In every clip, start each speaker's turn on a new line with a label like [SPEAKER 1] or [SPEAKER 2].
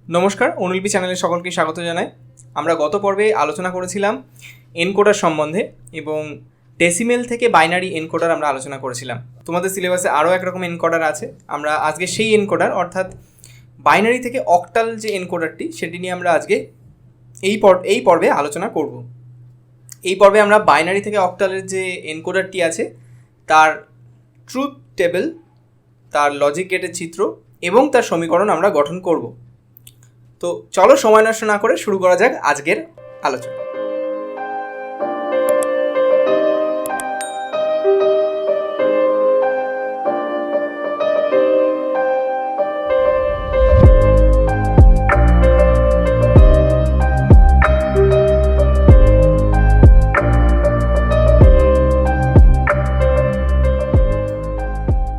[SPEAKER 1] নমস্কার, অনুলিপি চ্যানেলে সকলকে স্বাগত জানাই। আমরা গত পর্বে আলোচনা করেছিলাম এনকোডার সম্বন্ধে এবং ডেসিমেল থেকে বাইনারি এনকোডার আমরা আলোচনা করেছিলাম। তোমাদের সিলেবাসে আরও একরকম এনকোডার আছে। আমরা আজকে সেই এনকোডার অর্থাৎ বাইনারি থেকে অক্টাল যে এনকোডারটি সেটি নিয়ে আমরা আজকে এই পর্বে আলোচনা করব। এই পর্বে আমরা বাইনারি থেকে অক্টালের যে এনকোডারটি আছে তার ট্রুথ টেবিল, তার লজিক গেটের চিত্র এবং তার সমীকরণ আমরা গঠন করব। তো চলো সময় নষ্ট না করে শুরু করা যাক আজকের আলোচনা।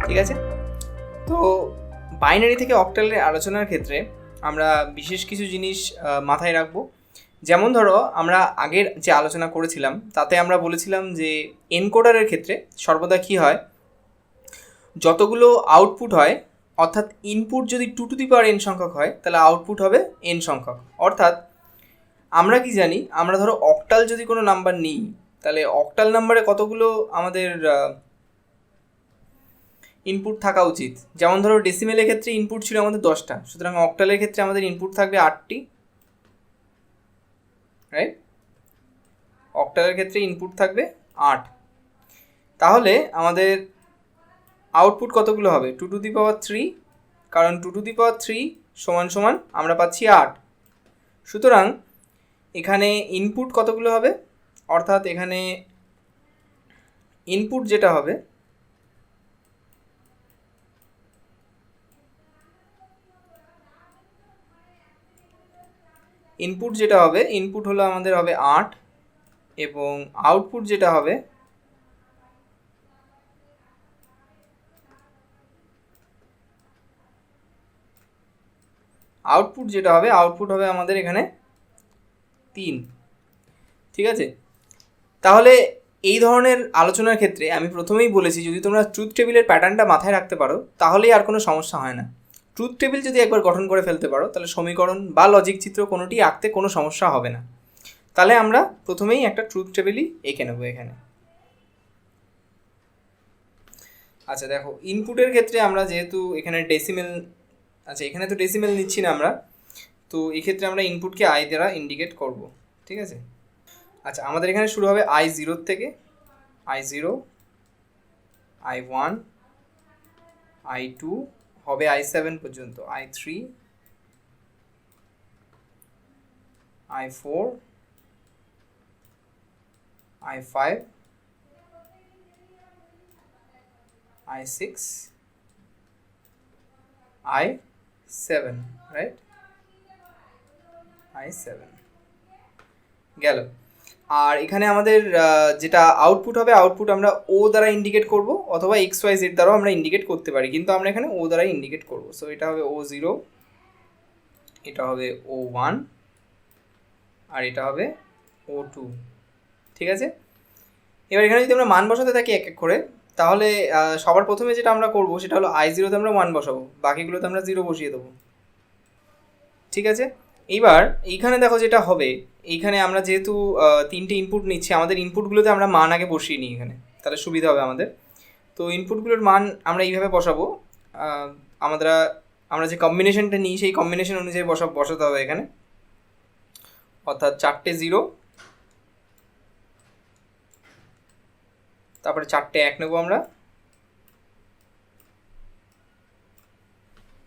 [SPEAKER 1] ঠিক আছে, তো বাইনারি থেকে অক্টালের আলোচনার ক্ষেত্রে আমরা বিশেষ কিছু জিনিস মাথায় রাখবো। যেমন ধরো, আমরা আগের যে আলোচনা করেছিলাম তাতে আমরা বলেছিলাম যে এনকোডারের ক্ষেত্রে সর্বদা কী হয়, যতগুলো আউটপুট হয় অর্থাৎ ইনপুট যদি 2n সংখ্যক হয় তাহলে আউটপুট হবে n সংখ্যক। অর্থাৎ আমরা কি জানি, আমরা ধরো অক্টাল যদি কোনো নাম্বার নিই তাহলে অক্টাল নাম্বারে কতগুলো আমাদের ইনপুট থাকা উচিত। যেমন ধরো ডেসিমেলের ক্ষেত্রে ইনপুট ছিল আমাদের 10টা, সুতরাং অক্টালের ক্ষেত্রে আমাদের ইনপুট থাকবে 8টি, রাইট? অক্টালের ক্ষেত্রে ইনপুট থাকবে 8। তাহলে আমাদের আউটপুট কতগুলো হবে? 2^3, কারণ 2^3 সমান সমান আমরা পাচ্ছি 8। সুতরাং এখানে ইনপুট কতগুলো হবে, অর্থাৎ এখানে ইনপুট যেটা হবে ইনপুট হলো আমাদের হবে 8 এবং আউটপুট যেটা হবে আউটপুট হবে আমাদের এখানে 3। ঠিক আছে, তাহলে এই ধরনের আলোচনার ক্ষেত্রে আমি প্রথমেই বলেছি, যদি তোমরা ট্রুথ টেবিলের প্যাটার্নটা মাথায় রাখতে পারো তাহলেই আর কোনো সমস্যা হয় না। ট্রুথ টেবিল যদি একবার গঠন করে ফেলতে পারো তাহলে সমীকরণ বা লজিক চিত্র কোনোটি আঁকতে কোনো সমস্যা হবে না। তাহলে আমরা প্রথমেই একটা ট্রুথ টেবিলই এঁকে নেবো এখানে। আচ্ছা দেখো, ইনপুটের ক্ষেত্রে আমরা যেহেতু এখানে ডেসিমেল, আচ্ছা এখানে তো ডেসিমেল নিচ্ছি না আমরা, তো এক্ষেত্রে আমরা ইনপুটকে আই দ্বারা ইন্ডিকেট করব। ঠিক আছে, আচ্ছা আমাদের এখানে শুরু হবে I0 থেকে, I0, I1, I2 হবে I7 পর্যন্ত, I3, I4, I5, I6, I7, right? I7 গেল। আর এখানে আমাদের যেটা আউটপুট হবে, আউটপুট আমরা ও দ্বারা ইন্ডিকেট করব অথবা XYZ দ্বারাও আমরা ইন্ডিকেট করতে পারি, কিন্তু আমরা এখানে ও দ্বারা ইন্ডিকেট করব। সো এটা হবে O0, এটা হবে O1 আর এটা হবে O2। ঠিক আছে, এবার এখানে যদি আমরা মান বসাতে থাকি এক এক করে, তাহলে সবার প্রথমে যেটা আমরা করব সেটা হলো I0তে আমরা 1 বসাবো, বাকিগুলোতে আমরা 0 বসিয়ে দেবো। ঠিক আছে, এইবার এইখানে দেখো যেটা হবে, এইখানে আমরা যেহেতু 3টে ইনপুট নিচ্ছি, আমাদের ইনপুটগুলোতে আমরা মান আগে বসিয়ে নিই এখানে, তাহলে সুবিধা হবে আমাদের। তো ইনপুটগুলোর মান আমরা এইভাবে বসাবো, আমরা যে কম্বিনেশনটা নিই সেই কম্বিনেশন অনুযায়ী বসাতে হবে এখানে। অর্থাৎ 4টে 0, তারপরে 4টে 1 নেবো আমরা।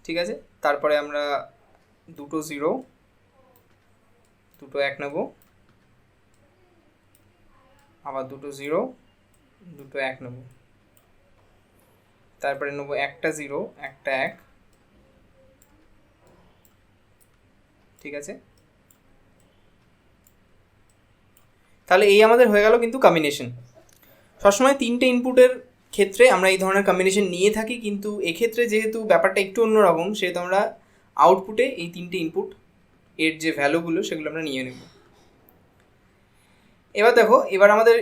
[SPEAKER 1] ঠিক আছে, তারপরে আমরা 2টো 0, 2টো 1 নেব, আবার 2টো 0, 2টো 1 নেব, তারপরে নেব একটা 0, একটা 1। ঠিক আছে, তাহলে এই আমাদের হয়ে গেল কিন্তু কম্বিনেশন। সবসময় 3টে ইনপুটের ক্ষেত্রে আমরা এই ধরনের কম্বিনেশন নিয়ে থাকি, কিন্তু এক্ষেত্রে যেহেতু ব্যাপারটা একটু অন্যরকম সেহেতু আমরা আউটপুটে এই 3টে ইনপুট এর যে ভ্যালুগুলো সেগুলো আমরা নিয়ে নেব। এবার দেখো, এবার আমাদের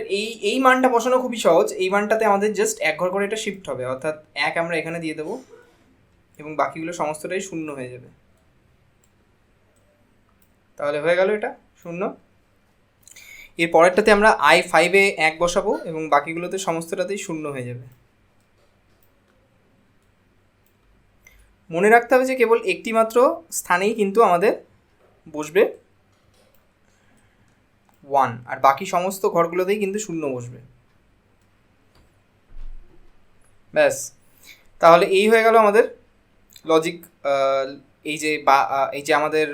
[SPEAKER 1] এই মানটা বসানো খুবই সহজ। এই মানটাতে আমাদের জাস্ট এক ঘর করে এটা শিফট হবে, অর্থাৎ 1 আমরা এখানে দিয়ে দেবো এবং বাকিগুলো সমস্তটাই 0 হয়ে যাবে। তাহলে হয়ে গেল এটা 0। এর পরেরটাতে আমরা i5-এ 1 বসাবো এবং বাকিগুলোতে সমস্তটাতেই 0 হয়ে যাবে। মনে রাখতে হবে যে কেবল একটি মাত্র স্থানেই কিন্তু আমাদের বসবে 1, আর বাকি সমস্ত ঘরগুলোতেই কিন্তু 0 বসবে। ব্যাস, তাহলে এই হয়ে গেল আমাদের লজিক। এই যে আমাদের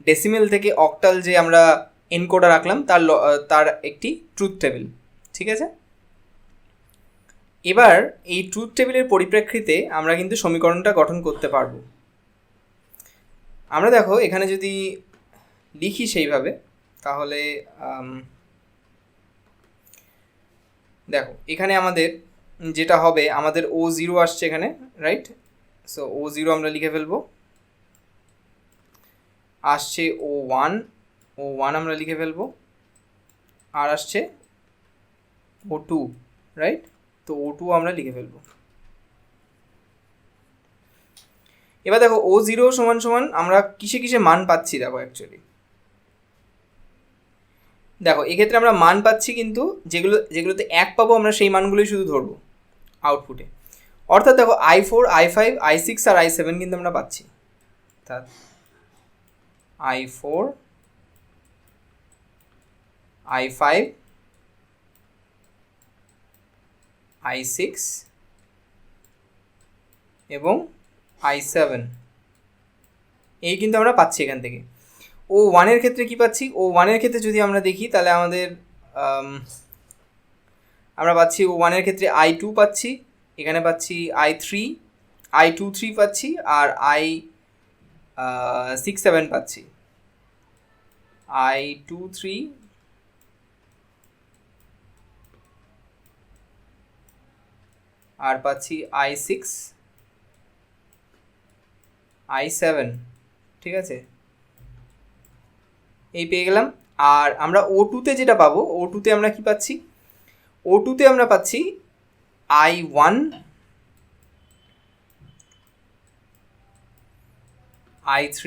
[SPEAKER 1] ডেসিমেল থেকে অক্টাল যে আমরা এনকোডে রাখলাম তার একটি ট্রুথ টেবিল। ঠিক আছে, এবার এই ট্রুথ টেবিলের পরিপ্রেক্ষিতে আমরা কিন্তু সমীকরণটা গঠন করতে পারবো। আমরা দেখো এখানে যদি লিখি সেইভাবে, তাহলে দেখো এখানে আমাদের যেটা হবে, আমাদের O0 আসছে এখানে, রাইট? সো O0 আমরা লিখে ফেলবো। আসছে O1 আমরা লিখে ফেলবো। আর আসছে O2, রাইট? তো O2 আমরা লিখে ফেলবো। এবার দেখো O0 সমান সমান আমরা কিসে কিসে মান পাচ্ছি। দেখো অ্যাকচুয়ালি দেখো এক্ষেত্রে আমরা মান পাচ্ছি, কিন্তু যেগুলোতে 1 পাবো আমরা সেই মানগুলোই শুধু ধরবো আউটপুটে। অর্থাৎ দেখো i4, i5, i6 আর i7 কিন্তু আমরা পাচ্ছি। অর্থাৎ i4, i5, i6 এবং i7 এই কিন্তু আমরা পাচ্ছি এখান থেকে। O1-এর ক্ষেত্রে কি পাচ্ছি? O1-এর ক্ষেত্রে যদি আমরা দেখি, তাহলে আমাদের আমরা পাচ্ছি O1-এর ক্ষেত্রে i2 পাচ্ছি, এখানে পাচ্ছি i23 পাচ্ছি, আর i67 পাচ্ছি। i23 আর পাচ্ছি i6, i7। ঠিক আছে, এই পেয়ে গেলাম। আর আমরা O2-তে যেটা পাবো, O2-তে আমরা কি পাচ্ছি? O2-তে আমরা পাচ্ছি i1, i3,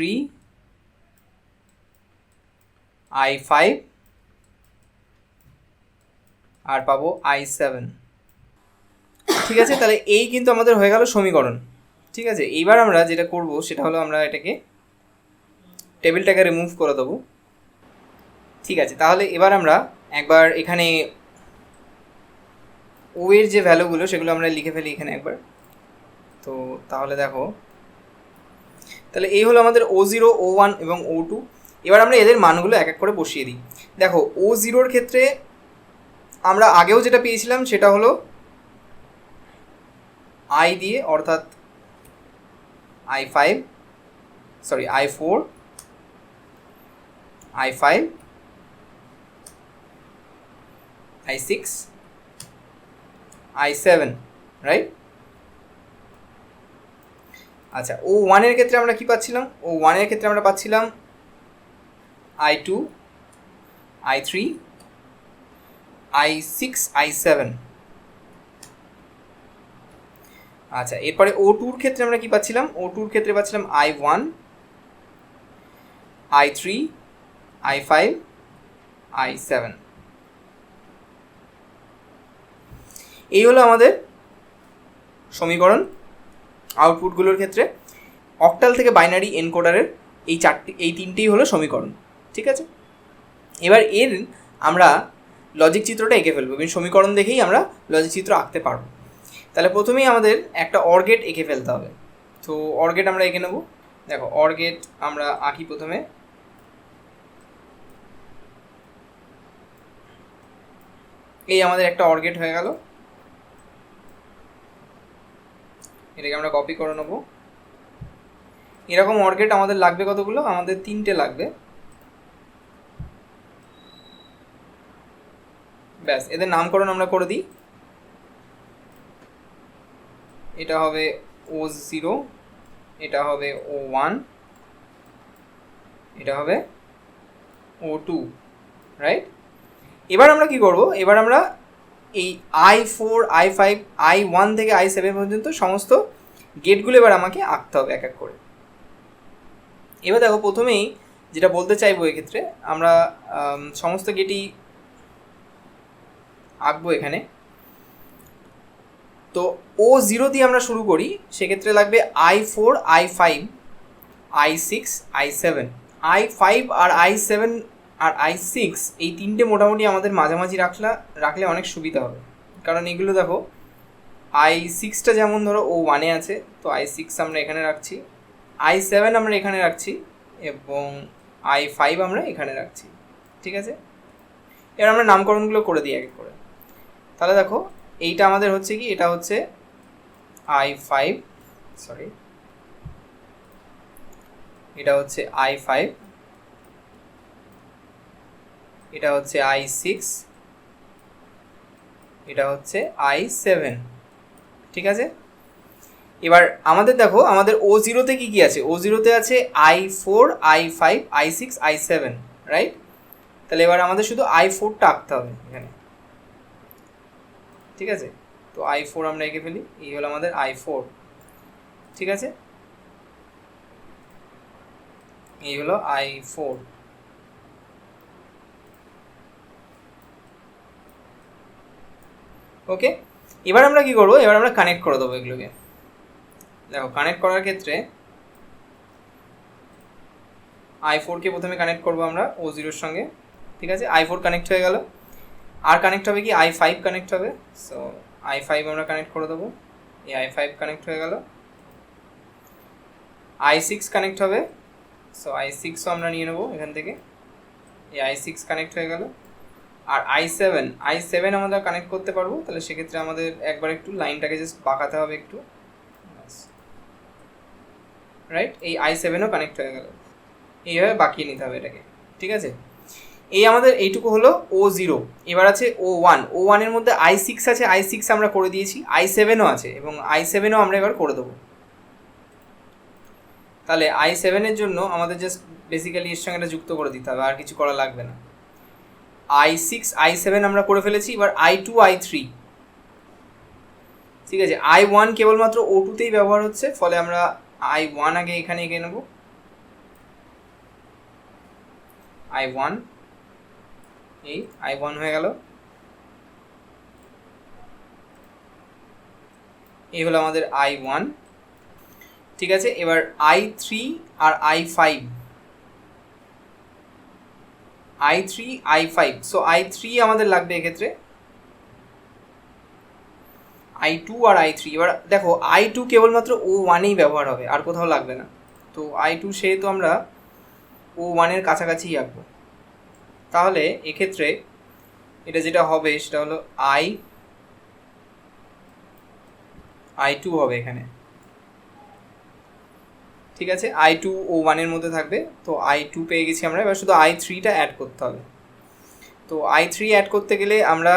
[SPEAKER 1] i5 আর পাবো i7। ঠিক আছে, তাহলে এই কিন্তু আমাদের হয়ে গেল সমীকরণ। ঠিক আছে, এইবার আমরা যেটা করব সেটা হলো আমরা এটাকে টেবিলটাকে রিমুভ করে দেবো। ঠিক আছে, তাহলে এবার আমরা একবার এখানে ও এর যে ভ্যালুগুলো সেগুলো আমরা লিখে ফেলি এখানে একবার। তো তাহলে দেখো, তাহলে এই হলো আমাদের O0, O1 এবং O2। এবার আমরা এদের মানগুলো এক এক করে বসিয়ে দিই। দেখো O0-র ক্ষেত্রে আমরা আগেও যেটা পেয়েছিলাম সেটা হলো i দিয়ে, অর্থাৎ i4, i5, i6, i7, right? আচ্ছা, O1-এর ক্ষেত্রে আমরা কি পাচ্ছিলাম? O1-এর ক্ষেত্রে আমরা পাচ্ছিলাম i2, i3, i6, i7। আচ্ছা, এরপরে O2-র ক্ষেত্রে আমরা কি পাচ্ছিলাম? O2-র ক্ষেত্রে পাচ্ছিলাম i1, i3, i5, i7। এই হলো আমাদের সমীকরণ আউটপুটগুলোর ক্ষেত্রে। অক্টাল থেকে বাইনারি এনকোডারের এই তিনটেই হলো সমীকরণ। ঠিক আছে, এবার এর আমরা লজিক চিত্রটা এঁকে ফেলবো, এবং সমীকরণ দেখেই আমরা লজিক চিত্র আঁকতে পারবো। তাহলে প্রথমেই আমাদের একটা অর গেট এঁকে ফেলতে হবে। তো অর গেট আমরা এঁকে নেব। দেখো অর গেট আমরা আঁকি প্রথমে। এই আমাদের একটা অর গেট হয়ে গেল, এটাকে আমরা কপি করে নেব। এরকম অর গেট আমাদের লাগবে কতগুলো? আমাদের 3টে লাগবে। ব্যাস, এদের নামকরণ আমরা করে দিই। এটা হবে O0, এটা হবে O1, এটা হবে O2, রাইট? এবার আমরা কি করব? এবার আমরা এই i4, i5, i1 থেকে i7 পর্যন্ত সমস্ত গেটগুলো এবার আমাকে আঁকতে হবে এক এক করে। এবার দেখো প্রথমেই যেটা বলতে চাইবো এক্ষেত্রে আমরা সমস্ত গেটই আঁকবো এখানে। তো O0 দিয়ে আমরা শুরু করি, সেক্ষেত্রে লাগবে I4, I5, I6, I7। I5 আর I7 আর I6 এই তিনটে মোটামুটি আমাদের মাঝামাঝি রাখলে অনেক সুবিধা হবে, কারণ এগুলো দেখো I6টা যেমন ধরো O1-এ আছে, তো I6 আমরা এখানে রাখছি, I7 আমরা এখানে রাখছি এবং I5 আমরা এখানে রাখছি। ঠিক আছে, এবার আমরা নামকরণগুলো করে দিই এক এক করে। তাহলে দেখো এইটা আমাদের হচ্ছে কি, এটা হচ্ছে I5, সরি এটা হচ্ছে I5, এটা হচ্ছে I6, এটা হচ্ছে I7। ঠিক আছে, এবার আমাদের দেখো আমাদের O0-তে কি কি আছে, O0-তে আছে I4, I5, I6, I7, right? তাহলে এবার আমাদের শুধু I4টা আঁকতে হবে এখানে। ঠিক আছে, তো I4 আমরা এঁকে ফেলি, এই হলো আমাদের I4। ঠিক আছে, এই হলো I4। ওকে, এবার আমরা কি করবো, এবার আমরা কানেক্ট করে দেবো এগুলোকে। দেখো কানেক্ট করার ক্ষেত্রে I4-কে প্রথমে কানেক্ট করবো আমরা O0-র সঙ্গে। ঠিক আছে, I4 কানেক্ট হয়ে গেল, আর কানেক্ট হবে কি I5 কানেক্ট হবে, সো I5 আমরা কানেক্ট করে দেবো, এই I5 কানেক্ট হয়ে গেল। I6 কানেক্ট হবে, সো I6ও আমরা নিয়ে নেবো এখান থেকে, এই I6 কানেক্ট হয়ে গেল। আর I7 আমরা কানেক্ট করতে পারবো, তাহলে সেক্ষেত্রে আমাদের একবার একটু লাইনটাকে জাস্ট বাঁকাতে হবে একটু, রাইট? এই I7ও কানেক্ট হয়ে গেল, এইভাবে বাঁকিয়ে নিতে হবে এটাকে। ঠিক আছে, এই আমাদের এইটুকু হলো O0। এবার আছে O1-এর মধ্যে I6 আছে, I6 আমরা করে দিয়েছি, I7ও আছে এবং I7ও আমরা এবার করে দেবো। তাহলে I7-এর জন্য আমাদের জাস্ট বেসিক্যালি এর সঙ্গে এটা যুক্ত করে দিতে হবে, আর কিছু করা লাগবে না। I6, I7 আমরা করে ফেলেছি, এবার I2, I3। ঠিক আছে, I1 কেবলমাত্র O2-তেই ব্যবহার হচ্ছে, ফলে আমরা I1 আগে এখানে এঁকে নেব, I1, এই I1 হয়ে গেল। এই হলো আমাদের I1। ঠিক আছে, এবার I3 আর I5, I3, I5, so I3 আমাদের লাগবে এক্ষেত্রে, I2 আর I3। এবার দেখো I2 কেবলমাত্র O1-এই ব্যবহার হবে, আর কোথাও লাগবে না, তো I2 সেহেতু আমরা O1-এর কাছাকাছিই আঁকবো। তাহলে এক্ষেত্রে এটা যেটা হবে সেটা হলো I2 হবে এখানে। ঠিক আছে, I2 O1-এর মধ্যে থাকবে, তো I2 পেয়ে গেছি আমরা, এবার শুধু I3টা অ্যাড করতে হবে। তো I3 অ্যাড করতে গেলে আমরা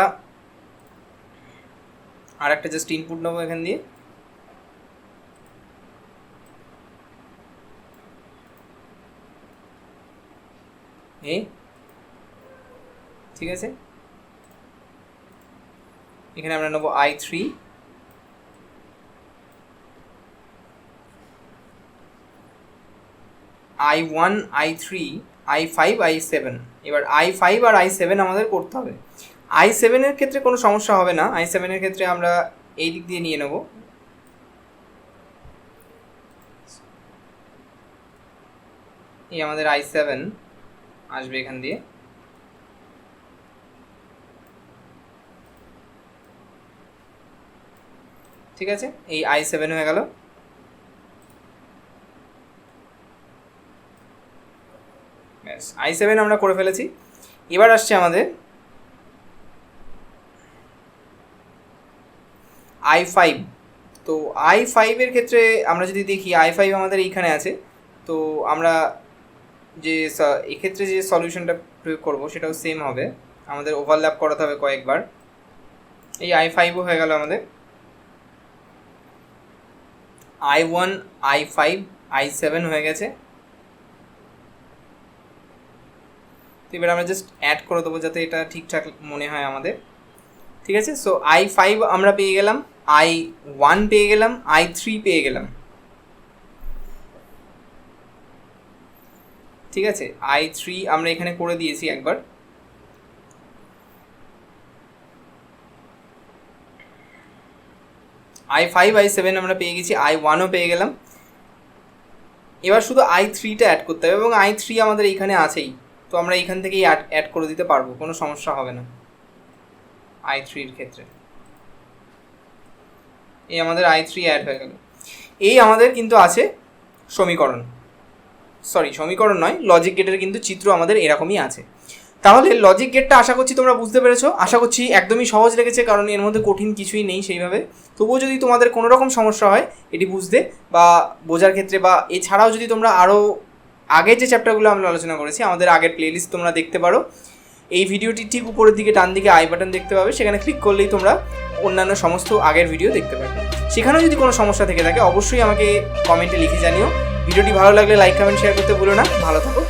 [SPEAKER 1] আর একটা জাস্ট ইনপুট নেবো এখান দিয়ে, ঠিক আছে, এখানে আমরা নেবো I3, I1, I3, I5, I7। এবার I5 আর I7 আমাদের করতে হবে। I7-এর ক্ষেত্রে কোনো সমস্যা হবে না, I7-এর ক্ষেত্রে আমরা এই দিক দিয়ে নিয়ে নেব, এই আমাদের I7 আসবে এখান দিয়ে। ঠিক আছে, এই I7 হয়ে গেল। I7 আমরা করে ফেলেছি। এবার আসছে আমাদের I5। তো I5-এর ক্ষেত্রে আমরা যদি দেখি I5 আমাদের এইখানে আছে, তো আমরা যে এক্ষেত্রে যে সলিউশনটা প্রয়োগ করবো সেটাও সেম হবে, আমাদের ওভারল্যাপ করাতে হবে কয়েকবার। এই I5ও হয়ে গেল আমাদের, I1, I5, I7 হয়ে গেছে। তো এবার আমরা জাস্ট অ্যাড করে দেবো যাতে এটা ঠিকঠাক মনে হয় আমাদের। ঠিক আছে, সো I5 আমরা পেয়ে গেলাম, I1 পেয়ে গেলাম, I3 পেয়ে গেলাম। ঠিক আছে, I3 আমরা এখানে করে দিয়েছি একবার। I5 I7 আমরা পেয়ে গেছি, I1ও পেয়ে গেলাম। এবার শুধু I3টা অ্যাড করতে হবে, এবং I3 আমাদের এইখানে আছেই, তো আমরা এইখান থেকেই অ্যাড করে দিতে পারবো, কোনো সমস্যা হবে না I3-র ক্ষেত্রে। এই আমাদের I3 অ্যাড হয়ে গেল। এই আমাদের কিন্তু আছে সমীকরণ, সমীকরণ নয়, লজিক গেটের কিন্তু চিত্র আমাদের এরকমই আছে। তাহলে লজিক গেটটা আশা করছি তোমরা বুঝতে পেরেছো, আশা করছি একদমই সহজ লেগেছে, কারণ এর মধ্যে কঠিন কিছুই নেই সেইভাবে। তবুও যদি তোমাদের কোনো রকম সমস্যা হয় এটি বুঝতে বা বোঝার ক্ষেত্রে, বা এছাড়াও যদি তোমরা আরও আগের যে চ্যাপ্টারগুলো আমরা আলোচনা করেছি আমাদের আগের প্লেলিস্ট তোমরা দেখতে পারো। এই ভিডিওটি ঠিক উপরের দিকে ডান দিকে আই বাটন দেখতে পাবে, সেখানে ক্লিক করলেই তোমরা অন্যান্য সমস্ত আগের ভিডিও দেখতে পাবে। সেখানেও যদি কোনো সমস্যা থেকে থাকে অবশ্যই আমাকে কমেন্টে লিখে জানিও। ভিডিওটি ভালো লাগলে লাইক কমেন্ট শেয়ার করতে ভুলো না। ভালো থাকো।